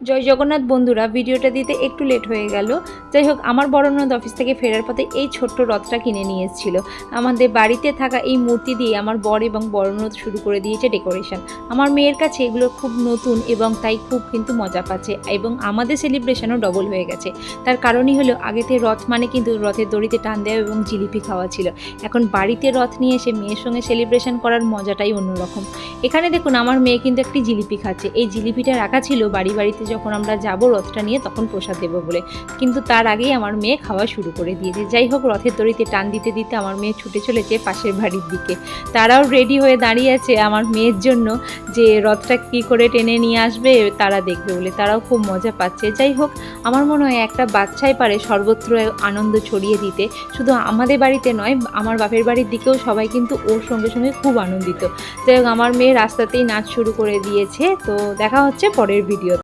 জয় জগন্নাথ বন্ধুরা, ভিডিওটা দিতে একটু লেট হয়ে গেল। যাই হোক, আমার বড় ননদ অফিস থেকে ফেরার পথে এই ছোট্ট রথটা কিনে নিয়ে এসেছিল। আমাদের বাড়িতে থাকা এই মূর্তি দিয়ে আমার বর এবং বড় ননদ শুরু করে দিয়েছে ডেকোরেশন। আমার মেয়ের কাছে এগুলো খুব নতুন এবং তাই খুব কিন্তু মজা পাচ্ছে এবং আমাদের সেলিব্রেশনও ডবল হয়ে গেছে। তার কারণই হলো, আগেতে রথ মানে কিন্তু রথের দড়িতে টান দেওয়া এবং জিলিপি খাওয়া ছিল। এখন বাড়িতে রথ নিয়ে এসে মেয়ের সঙ্গে সেলিব্রেশন করার মজাটাই অন্যরকম। এখানে দেখুন, আমার মেয়ে কিন্তু একটি জিলিপি খাচ্ছে। এই জিলিপিটা রাখা ছিল বাড়িতে যখন আমরা যাব রথটা নিয়ে তখন প্রসাদ দেবো বলে, কিন্তু তার আগেই আমার মেয়ে খাওয়া শুরু করে দিয়েছে। যাই হোক, রথের দড়িতে টান দিতে দিতে আমার মেয়ে ছুটে চলেছে পাশের বাড়ির দিকে। তারাও রেডি হয়ে দাঁড়িয়ে আছে আমার মেয়ের জন্য, যে রথটা কী করে টেনে নিয়ে আসবে তারা দেখবে বলে। তারাও খুব মজা পাচ্ছে। যাই হোক, আমার মনে হয় একটা বাচ্চাই পারে সর্বত্র আনন্দ ছড়িয়ে দিতে। শুধু আমাদের বাড়িতে নয়, আমার বাপের বাড়ির দিকেও সবাই কিন্তু ওর সঙ্গে সঙ্গে খুব আনন্দিত। যাই হোক, আমার মেয়ে রাস্তাতেই নাচ শুরু করে দিয়েছে। তো দেখা হচ্ছে পরের ভিডিও।